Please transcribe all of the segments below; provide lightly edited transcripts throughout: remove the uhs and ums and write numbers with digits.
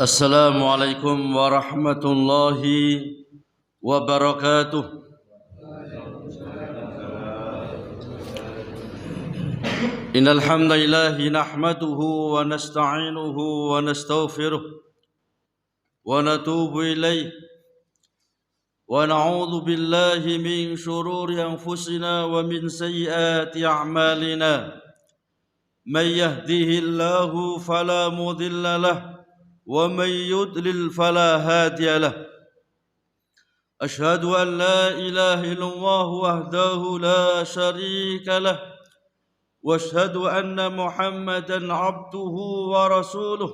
Assalamualaikum warahmatullahi wabarakatuh. Innal hamdalillah nahmaduhu wa nasta'inuhu wa nastaghfiruh wa natubu ilayh wa na'udzu billahi min shururi anfusina wa min sayyiati a'malina. May yahdihillahu fala mudilla lahu ومن يضلل فلا هادي له أشهد أن لا إله إلا الله وحده لا شريك له وأشهد أن محمدا عبده ورسوله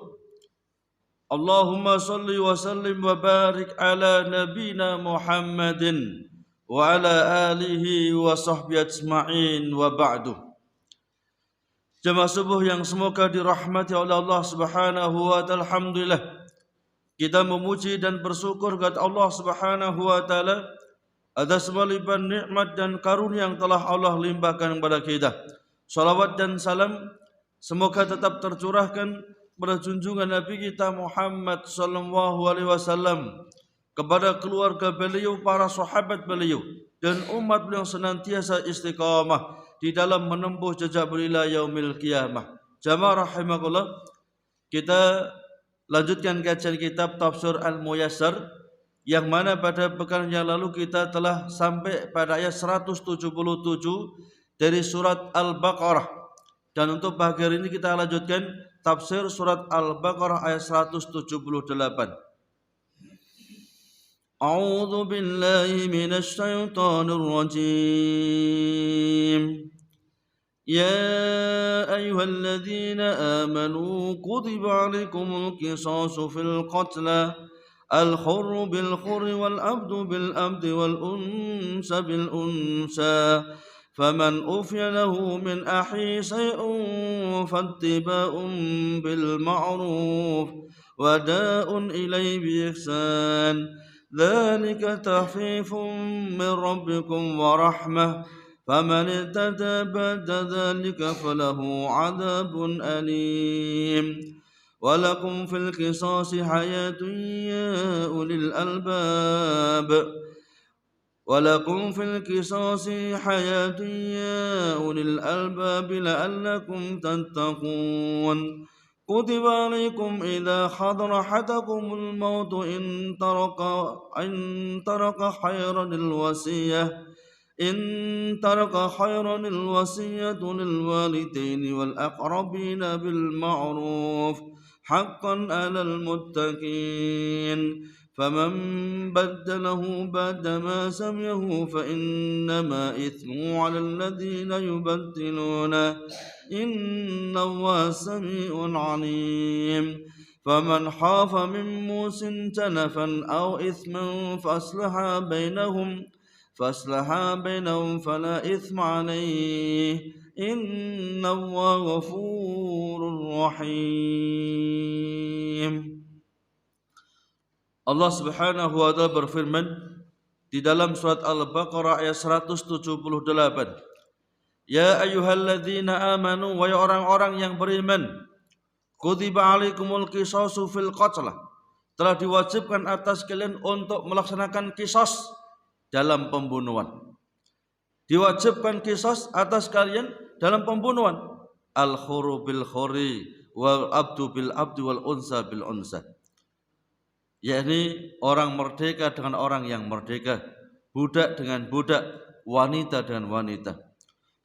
اللهم صل وسلم وبارك على نبينا محمد وعلى آله وصحبه أجمعين وبعد. Jemaah subuh yang semoga dirahmati oleh Allah Subhanahu wa taala. Alhamdulillah, kita memuji dan bersyukur kepada Allah Subhanahu wa taala atas semua limpahan nikmat dan karunia yang telah Allah limpahkan kepada kita. Salawat dan salam semoga tetap tercurahkan kepada junjungan Nabi kita Muhammad sallallahu alaihi wasallam, kepada keluarga beliau, para sahabat beliau, dan umat beliau senantiasa istiqamah di dalam menempuh jejak beliau yaumil qiyamah. Jamaah rahimakumullah, kita lanjutkan kajian kitab Tafsir Al-Muyassar, yang mana pada pekan yang lalu kita telah sampai pada ayat 177 dari surat Al-Baqarah. Dan untuk pagi hari ini kita lanjutkan tafsir surat Al-Baqarah ayat 178. A'udzu billahi minasy syaithanir rajim. يا أيها الذين آمنوا كتب عليكم القصاص في القتلى الحر بالحر والعبد بالعبد والأنثى بالأنثى فمن أوفي له من أخيه شيء فاتباع بالمعروف وداء إليه بإحسان ذلك تخفيف من ربكم ورحمة فمن اعتدى بعد ذلك فله عذاب أليم ولكم في القصاص حياة يا أولي الألباب ولكم في القصاص حياة يا أولي الألباب لعلكم تتقون كتب عليكم إذا حضر أحدكم الموت إن ترك خيرا الوصية للوالدين والأقربين بالمعروف حقا على المتقين فمن بدله بعد ما سمعه فإنما إثمه على الذين يبدلونه إن الله سميع عليم فمن خاف من موصٍ جنفا أو إثما فأصلح بينهم فلا إثم عليه إن الله غفور رحيم. Allah Subhanahu wa taala berfirman di dalam surat Al-Baqarah ayat 178. Ya ayyuhalladzina amanu, wahai orang-orang yang beriman, kutiba alaikumul qisasu fil qatlah, telah diwajibkan atas kalian untuk melaksanakan qisas dalam pembunuhan. Diwajibkan qisas atas kalian dalam pembunuhan. Al-khuru bil khuri wal abdu bil abdi wal unsa bil unsa. Yakni orang merdeka dengan orang yang merdeka, budak dengan budak, wanita dengan wanita.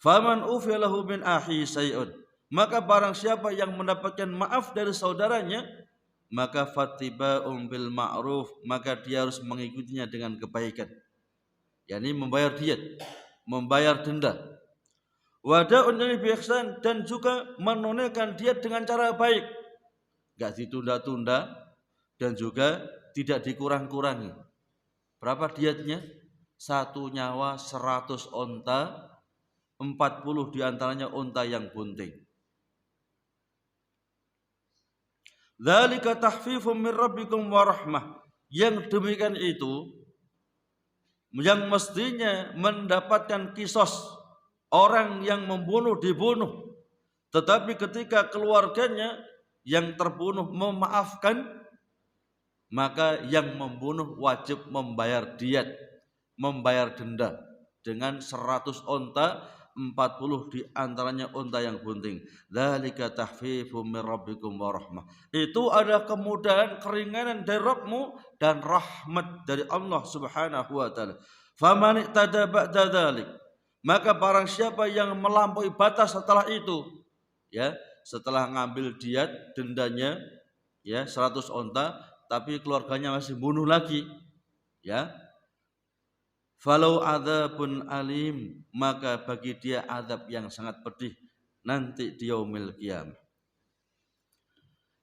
Faman ufiya lahu min akhi syai'un, maka barang siapa yang mendapatkan maaf dari saudaranya, maka fattiba'um bil ma'ruf, maka dia harus mengikutinya dengan kebaikan. yakni membayar diat, membayar denda. Wada'un ilaihi bi ihsan, dan juga menunaikan diat dengan cara baik, enggak ditunda-tunda dan juga tidak dikurang-kurangi. Berapa diatnya? 1 nyawa 100 onta, 40 diantaranya onta yang bunting. Dzalika tahfifun min rabbikum wa rahmah. Yang demikian itu yang mestinya mendapatkan kisos, orang yang membunuh dibunuh, tetapi ketika keluarganya yang terbunuh memaafkan, maka yang membunuh wajib membayar diyat, membayar denda dengan 100 unta, 40 di antaranya unta yang bunting. Dzalika tahfifum min rabbikum wa rahmah. Itu ada kemudahan, keringanan dari Rabbmu dan rahmat dari Allah Subhanahu wa taala. Faman i'tada ba'da dzalik, maka barang siapa yang melampaui batas setelah itu, ya, setelah ngambil diyat dendanya ya 100 unta, tapi keluarganya masih bunuh lagi, ya, falau adzabun alim, maka bagi dia azab yang sangat pedih nanti di yaumil qiyamah.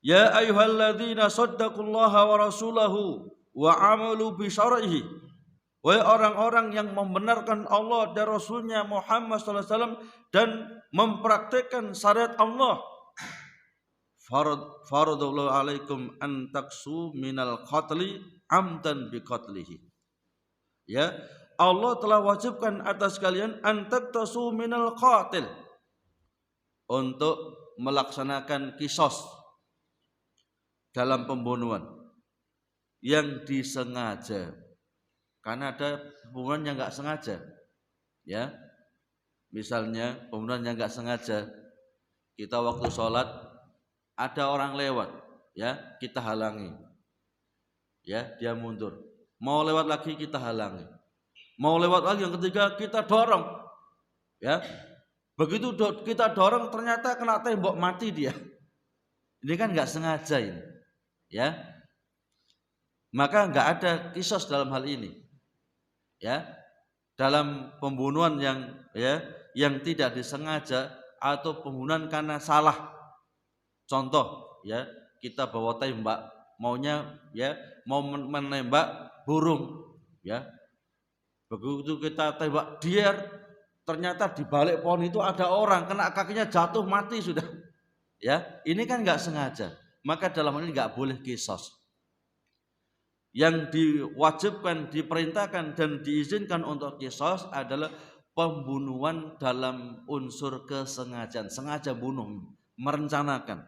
Ya ayyuhalladzina saddaqullaha wa rasulahu wa amalu bi syar'ihi. Wahai orang-orang yang membenarkan Allah dan Rasulnya Muhammad sallallahu alaihi wasallam dan mempraktikkan syariat Allah. Faradallahu alaikum an taksu minal qatli amdan bi qatlihi. Ya, Allah telah wajibkan atas kalian an taktasu minal qatil, untuk melaksanakan qisas dalam pembunuhan yang disengaja. Karena ada pembunuhan yang enggak sengaja. Ya. Misalnya pembunuhan yang enggak sengaja. Kita waktu sholat ada orang lewat, ya, kita halangi. Ya, dia mundur. Mau lewat lagi kita halangi. Mau lewat lagi yang ketiga kita dorong. Ya. Begitu kita dorong ternyata kena tembok, mati dia. Ini kan enggak sengaja ini. Ya. Maka enggak ada qisas dalam hal ini. Ya, dalam pembunuhan yang tidak disengaja atau pembunuhan karena salah. Contoh, ya, kita bawa tembak, maunya ya mau menembak burung, ya. Begitu kita tembak dier, ternyata di balik pohon itu ada orang, kena kakinya jatuh mati sudah. Ya, ini kan enggak sengaja. Maka dalam hal ini enggak boleh qisas. Yang diwajibkan, diperintahkan dan diizinkan untuk qisas adalah pembunuhan dalam unsur kesengajaan, sengaja bunuh, merencanakan.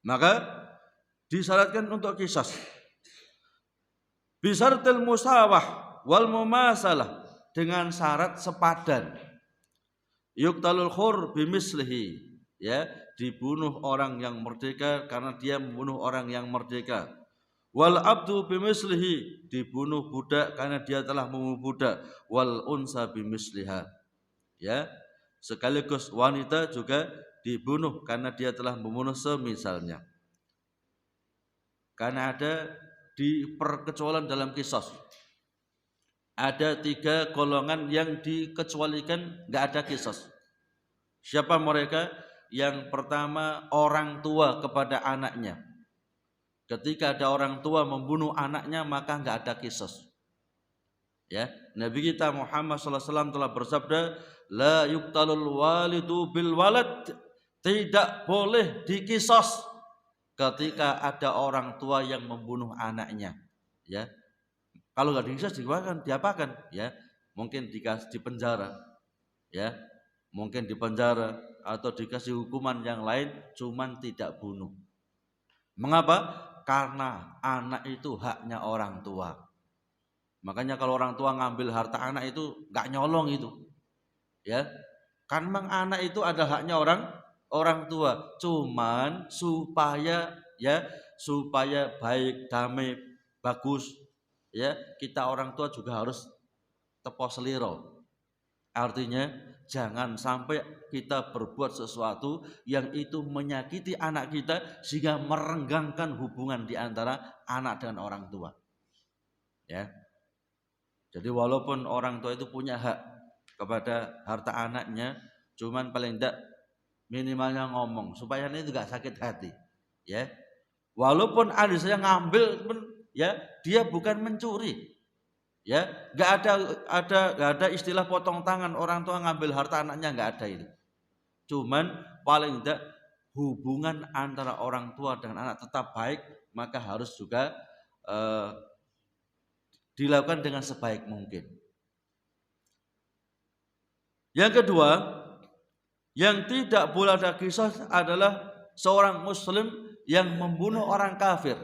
Maka disyaratkan untuk qisas. Bisartil musawah wal mumasalah, dengan syarat sepadan. Yuqtalul khur bimislihi, ya, dibunuh orang yang merdeka karena dia membunuh orang yang merdeka. Wal abdu bimislihi, dibunuh budak karena dia telah membunuh budak. Wal unsa bimisliha, ya, sekaligus wanita juga dibunuh karena dia telah membunuh semisalnya. Karena ada diperkecualian dalam qisas. Ada 3 golongan yang dikecualikan, enggak ada qisas. Siapa mereka? Yang pertama, orang tua kepada anaknya. Ketika ada orang tua membunuh anaknya, maka enggak ada qisas. Ya, Nabi kita Muhammad sallallahu alaihi wasallam telah bersabda, la yuqtalul walidu bil walad, tidak boleh diqisas ketika ada orang tua yang membunuh anaknya. Ya, kalau enggak diqisas diapakan? Ya, mungkin dikasih di penjara. Ya, mungkin di penjara atau dikasih hukuman yang lain, cuman tidak bunuh. Mengapa? Karena anak itu haknya orang tua. Makanya kalau orang tua ngambil harta anak itu enggak nyolong itu. Ya. Kan memang anak itu ada haknya orang tua. Cuman supaya baik, damai, bagus, ya, kita orang tua juga harus tepo seliro. Artinya jangan sampai kita berbuat sesuatu yang itu menyakiti anak kita sehingga merenggangkan hubungan di antara anak dan orang tua. Ya. Jadi walaupun orang tua itu punya hak kepada harta anaknya, cuman paling tidak minimalnya ngomong supaya ini juga sakit hati. Ya. Walaupun ada saya ngambil, ya, dia bukan mencuri. Ya, enggak ada istilah potong tangan orang tua ngambil harta anaknya, enggak ada itu. Cuman paling tidak hubungan antara orang tua dengan anak tetap baik, maka harus juga dilakukan dengan sebaik mungkin. Yang kedua, yang tidak boleh ada qisas adalah seorang muslim yang membunuh orang kafir.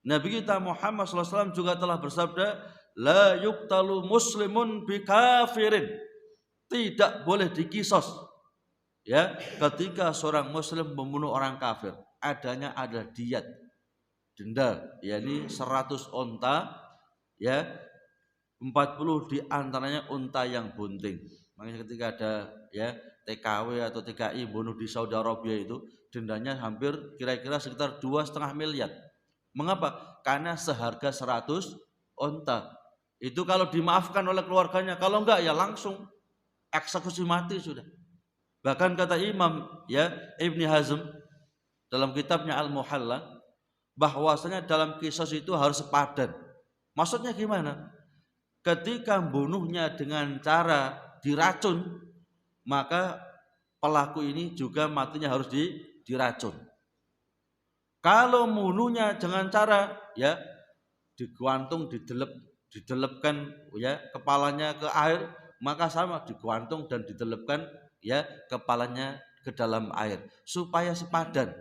Nabi kita Muhammad SAW juga telah bersabda, la yuqtalu muslimun bikafirin. Tidak boleh dikisos. Ya, ketika seorang muslim membunuh orang kafir, adanya ada diyat, denda, yakni 100 unta, ya, 40 di antaranya unta yang bunting. Makanya ketika ada ya TKW atau TKI bunuh di Saudi Arabia itu dendanya hampir kira-kira sekitar 2,5 miliar. Mengapa? Karena seharga 100 unta. Itu kalau dimaafkan oleh keluarganya, kalau enggak ya langsung eksekusi mati sudah. Bahkan kata Imam ya Ibni Hazm dalam kitabnya Al-Muhalla, bahwasanya dalam kisos itu harus sepadan. Maksudnya gimana? Ketika membunuhnya dengan cara diracun, maka pelaku ini juga matinya harus diracun. Kalau membunuhnya dengan cara ya digantung, didelepkan ya kepalanya ke air, maka sama digantung dan didelepkan ya kepalanya ke dalam air supaya sepadan.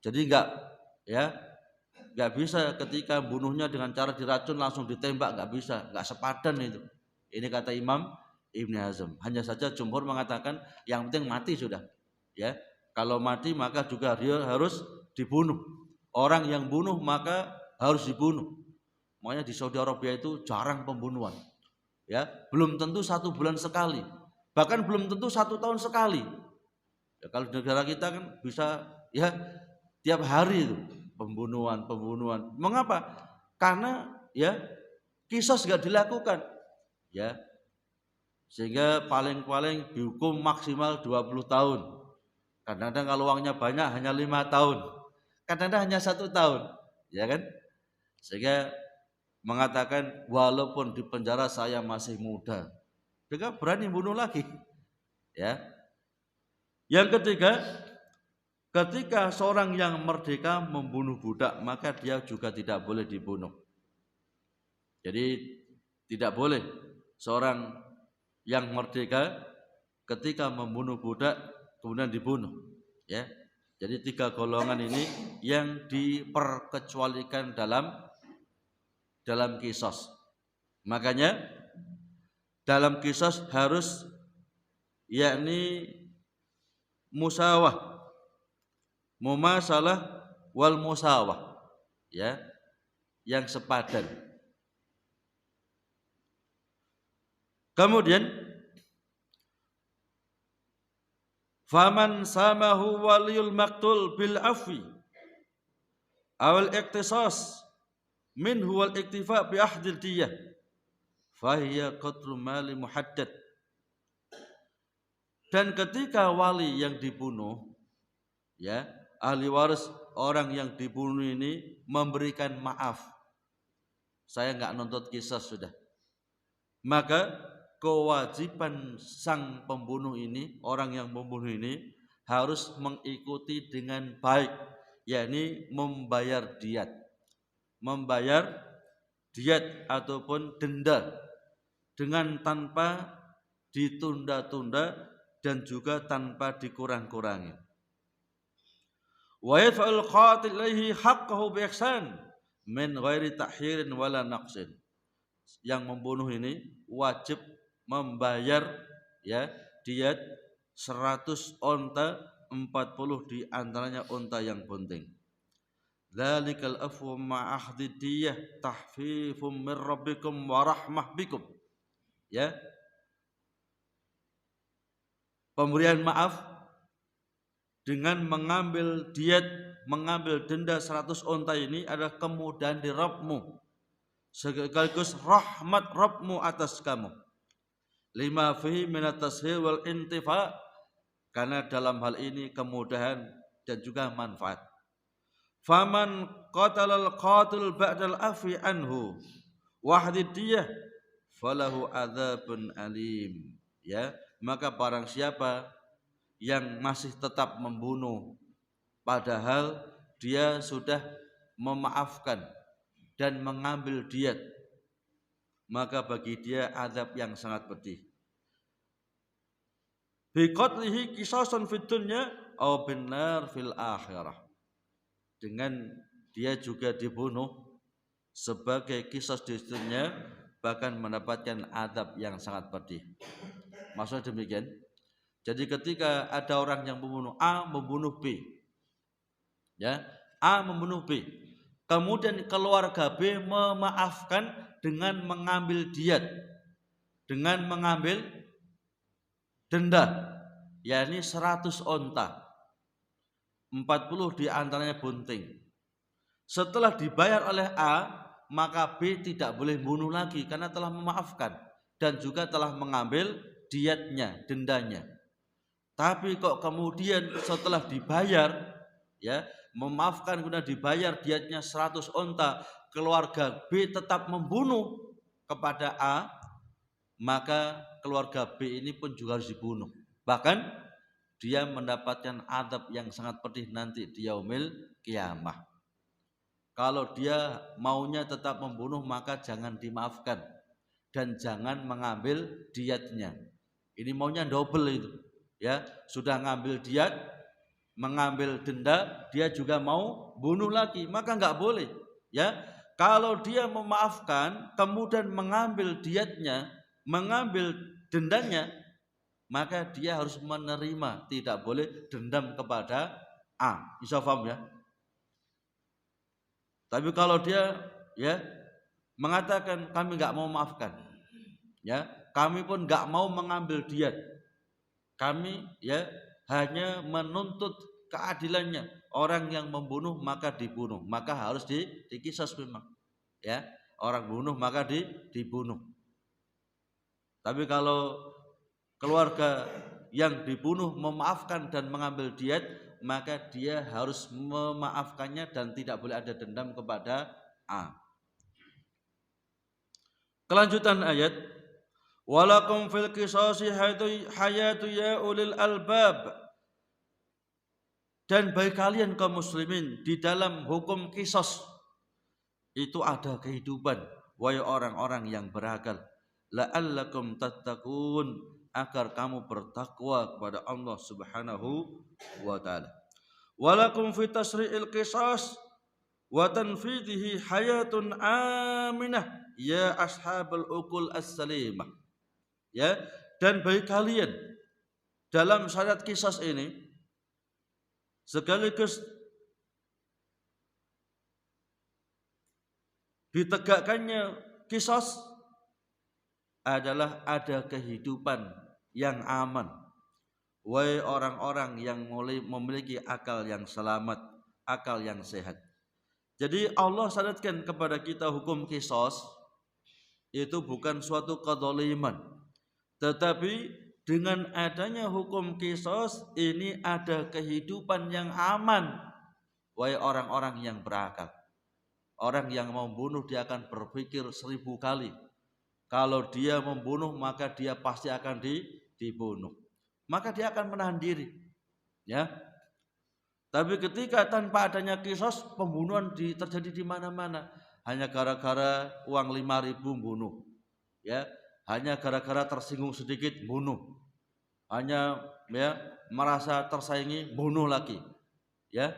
Jadi enggak bisa ketika bunuhnya dengan cara diracun langsung ditembak, enggak bisa, enggak sepadan itu. Ini kata Imam Ibni Hazm. Hanya saja jumhur mengatakan yang penting mati sudah. Ya, kalau mati maka juga dia harus dibunuh. Orang yang bunuh maka harus dibunuh. Makanya di Saudi Arabia itu jarang pembunuhan. Ya, belum tentu 1 bulan sekali. Bahkan belum tentu 1 tahun sekali. Ya, kalau di negara kita kan bisa ya tiap hari itu pembunuhan. Mengapa? Karena ya kisos enggak dilakukan. Ya. Sehingga paling dihukum maksimal 20 tahun. Kadang-kadang kalau uangnya banyak hanya 5 tahun. Kadang-kadang hanya 1 tahun. Ya kan? Sehingga mengatakan walaupun di penjara saya masih muda. Juga berani bunuh lagi. Ya. Yang ketiga, ketika seorang yang merdeka membunuh budak, maka dia juga tidak boleh dibunuh. Jadi tidak boleh seorang yang merdeka ketika membunuh budak kemudian dibunuh. Ya. Jadi 3 golongan ini yang diperkecualikan dalam kisos. Makanya dalam kisos harus yakni musawah, mumasalah wal musawah, ya, yang sepadan. Kemudian faman samahu waliyul maqtul bil afwi awal iktisas minhu wal iktifa bi ahdil diyah fahiya qatru mali muhaddad. Dan ketika wali yang dibunuh, ya, ahli waris orang yang dibunuh ini memberikan maaf, saya enggak nuntut kisah sudah, maka kewajiban sang pembunuh ini, orang yang membunuh ini harus mengikuti dengan baik, yakni membayar diat ataupun denda dengan tanpa ditunda-tunda dan juga tanpa dikurang-kurangi. Wa yadfa'ul qatil ilaihi haqqahu bi ihsan min ghairi tahhirin wala naqsin. Yang membunuh ini wajib membayar ya diat 100 unta, 40 di antaranya unta yang bunting. Dzalikal afwu ma'ahdi diyah tahfifum min rabbikum wa rahmah bikum. Ya. Pemberian maaf dengan mengambil diat, mengambil denda 100 unta ini adalah kemudahan di Rabbmu, sekaligus rahmat Rabbmu atas kamu. Lima fihi minat tashil wal intifa, karena dalam hal ini kemudahan dan juga manfaat. Faman qatalal qatil ba'dal afi anhu wahdidiyah falahu adzabun alim. Ya, maka barang siapa yang masih tetap membunuh padahal dia sudah memaafkan dan mengambil diat, maka bagi dia azab yang sangat pedih. Bi qatlihi qisasun fid dunya aw bin nar fil akhirah. Dengan dia juga dibunuh sebagai qisas di istrinya, bahkan mendapatkan adab yang sangat pedih. Maksudnya demikian. Jadi ketika ada orang yang membunuh A, membunuh B, ya, A membunuh B, kemudian keluarga B memaafkan dengan mengambil diat, dengan mengambil denda, yakni 100 onta, 40 diantaranya bunting. Setelah dibayar oleh A, maka B tidak boleh bunuh lagi karena telah memaafkan dan juga telah mengambil diatnya, dendanya. Tapi kok kemudian setelah dibayar, ya, memaafkan kemudian dibayar diatnya 100 onta, keluarga B tetap membunuh kepada A, maka keluarga B ini pun juga harus dibunuh. Bahkan dia mendapatkan adab yang sangat pedih nanti di yaumil kiamah. Kalau dia maunya tetap membunuh, maka jangan dimaafkan dan jangan mengambil diatnya. Ini maunya double itu, ya, sudah ngambil diat, mengambil denda, dia juga mau bunuh lagi, maka nggak boleh, ya. Kalau dia memaafkan kemudian mengambil diatnya, mengambil dendanya, maka dia harus menerima, tidak boleh dendam kepada A. Bisa paham ya? Tapi kalau dia, ya, mengatakan kami nggak mau maafkan, ya, kami pun nggak mau mengambil diat, kami, ya, hanya menuntut keadilannya, orang yang membunuh maka dibunuh, maka harus dikisas memang, ya, orang bunuh maka dibunuh. Tapi kalau keluarga yang dibunuh memaafkan dan mengambil diat, maka dia harus memaafkannya dan tidak boleh ada dendam kepada A. Kelanjutan ayat, walakum fil qisasi hayatu ya ulil albab, dan bagi kalian kaum muslimin di dalam hukum qisas itu ada kehidupan, wahai orang-orang yang berakal, la'allakum tattaqun, agar kamu bertakwa kepada Allah Subhanahu wa taala. Walakum fi tasri'il qisas wa tanfidhihi hayatun aminah ya ashabal uqul as-salimah. Ya, dan bagi kalian dalam syariat qisas ini sekaligus ditegakkannya qisas adalah ada kehidupan yang aman, wahai orang-orang yang memiliki akal yang selamat, akal yang sehat. Jadi Allah syariatkan kepada kita hukum qisas itu bukan suatu kedzaliman, tetapi dengan adanya hukum qisas ini ada kehidupan yang aman, wahai orang-orang yang berakal. Orang yang mau membunuh dia akan berpikir 1000 kali. Kalau dia membunuh maka dia pasti akan dibunuh. Maka dia akan menahan diri. Ya. Tapi ketika tanpa adanya qisas, pembunuhan terjadi di mana-mana. Hanya gara-gara uang 5.000 bunuh. Ya, hanya gara-gara tersinggung sedikit bunuh. Hanya, ya, merasa tersaingi bunuh lagi. Ya.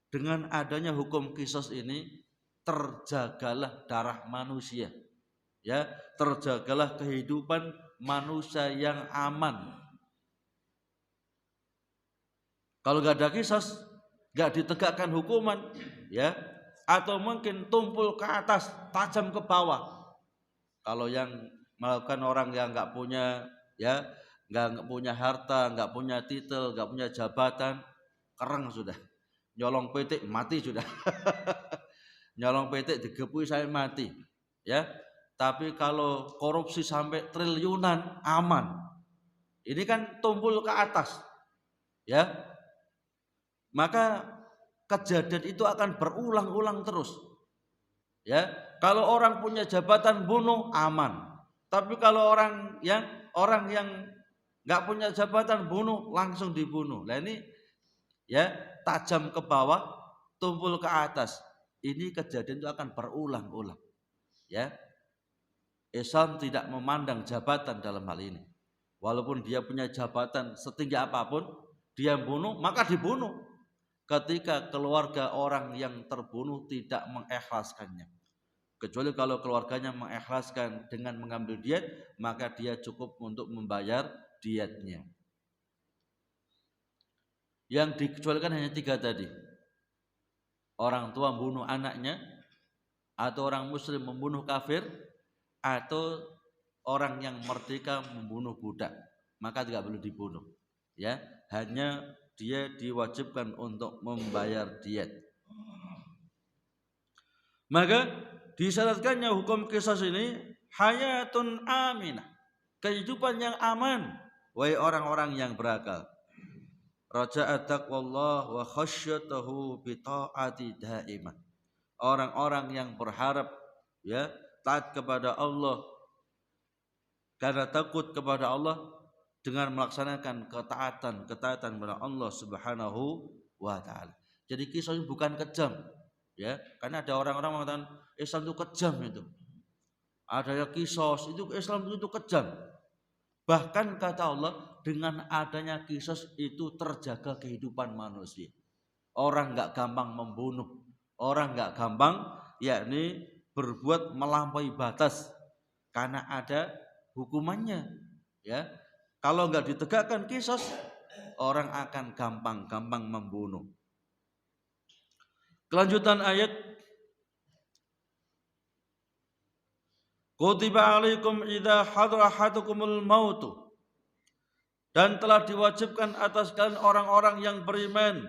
Dengan adanya hukum qisas ini terjagalah darah manusia. Ya, terjagalah kehidupan manusia yang aman. Kalau nggak ada qisas, nggak ditegakkan hukuman, ya, atau mungkin tumpul ke atas, tajam ke bawah. Kalau yang melakukan orang yang nggak punya, ya, nggak punya harta, nggak punya titel, nggak punya jabatan, kereng sudah. Nyolong petik mati sudah. Nyolong petik digepui saya mati, ya. Tapi kalau korupsi sampai triliunan aman. Ini kan tumpul ke atas, ya. Maka kejadian itu akan berulang-ulang terus, ya. Kalau orang punya jabatan bunuh aman, tapi kalau orang yang nggak punya jabatan bunuh langsung dibunuh. Nah ini, ya, tajam ke bawah, tumpul ke atas. Ini kejadian itu akan berulang-ulang, ya. Islam tidak memandang jabatan dalam hal ini. Walaupun dia punya jabatan setinggi apapun, dia bunuh maka dibunuh. ketika keluarga orang yang terbunuh tidak mengikhlaskannya. Kecuali kalau keluarganya mengikhlaskan dengan mengambil diat, maka dia cukup untuk membayar diatnya. Yang dikecualikan hanya 3 tadi. Orang tua membunuh anaknya, atau orang muslim membunuh kafir, atau orang yang merdeka membunuh budak, maka tidak boleh dibunuh. Ya, hanya dia diwajibkan untuk membayar diat. Maka disyaratkannya hukum qisas ini hayatun aminah, kehidupan yang aman, wahai orang-orang yang berakal. Raja'a taqwallah wa khasyatahu bi ta'ati daimah. Orang-orang yang berharap ya taat kepada Allah karena takut kepada Allah dengan melaksanakan ketaatan kepada Allah Subhanahu wa taala. Jadi kisah ini bukan kejam, ya. Karena ada orang-orang mengatakan Islam itu kejam itu. Ada yang kisos itu Islam itu kejam. Bahkan kata Allah, dengan adanya kisos itu terjaga kehidupan manusia. Orang enggak gampang membunuh, orang enggak gampang yakni berbuat melampaui batas karena ada hukumannya, ya. Kalau enggak ditegakkan kisos, orang akan gampang-gampang membunuh. Kelanjutan ayat, kutiba alaikum idza hadara ahadukumul mautu, dan telah diwajibkan atas kalian orang-orang yang beriman